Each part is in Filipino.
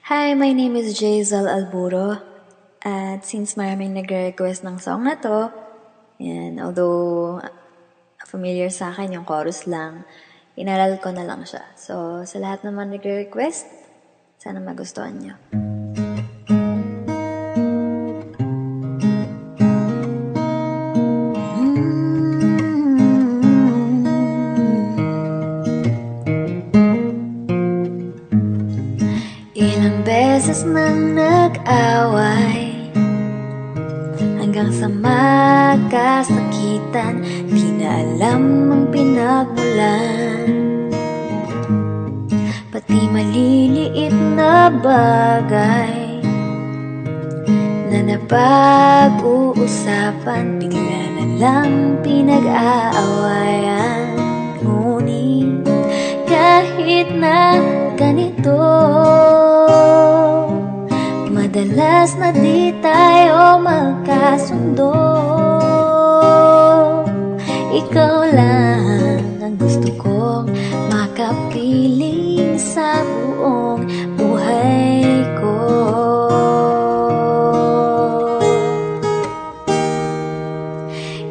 Hi, my name is Jazel Alburo. At since maraming nagre-request ng song na to, and although familiar sa akin yung chorus lang, inaral ko na lang siya. So, sa lahat naman nagre-request, sana magustuhan nyo. Ilang beses nang nag-away hanggang sa magkasakitan, di na alam ang pinagmulan. Pati maliliit na bagay na napag-uusapan, bigla na lang pinag-aawayan. Ngunit kahit na ganito, madalas na di tayo magkasundo. Ikaw lang ang gusto kong makapiling sa buong buhay ko.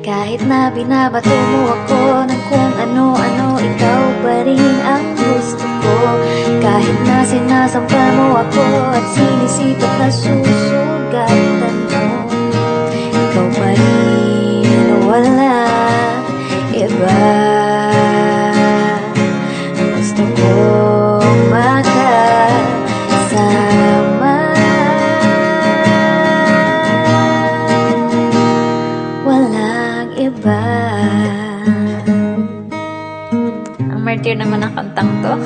Kahit na binabato mo ako ng kung ano-ano, ikaw pa rin ang gusto ko. Kahit na sinasampal mo ako at sinisipat na susugatan mo, ikaw pa rin, wala iba. Gusto kong makasama, walang iba. Ang martir naman ang kantang to.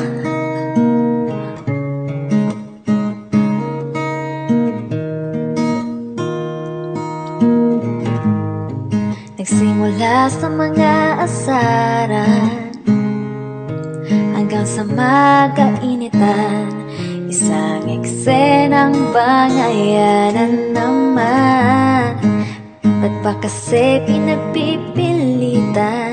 Nagsimula sa mga asaran hanggang sa magkainitan, isang eksenang bangayanan naman. Ba't ba kasi pinagpipilitan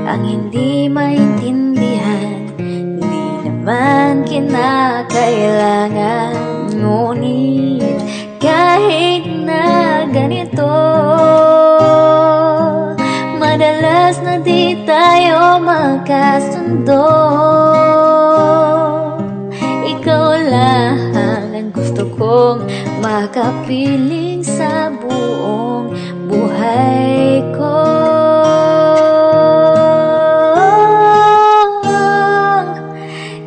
ang hindi maintindihan? Hindi naman kinakailangan. Ngunit kahit na ganito, madalas na di tayo magkasundo. Ikaw lang ang gusto kong makapiling sa buong buhay ko.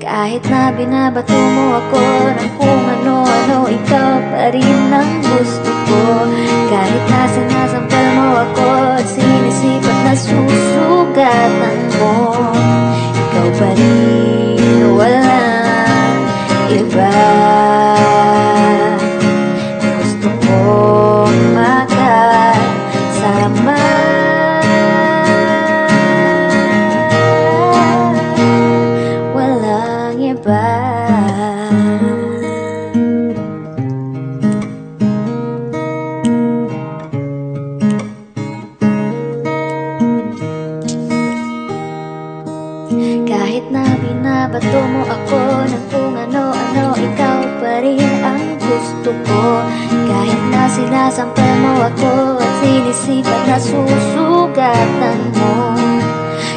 Kahit na binabato mo ako ng kung ano-ano, ikaw pa rin ang gusto ko. Kahit na sinasampal mo ako at sinisipat na susugatan mo, ikaw pa rin, walang iba. Gusto kong makasama, walang iba. Kahit na binabato mo ako ng kung ano-ano, ikaw pa rin ang gusto ko. Kahit na sinasampal mo ako at sinisipat na susugatan mo,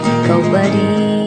ikaw pa rin,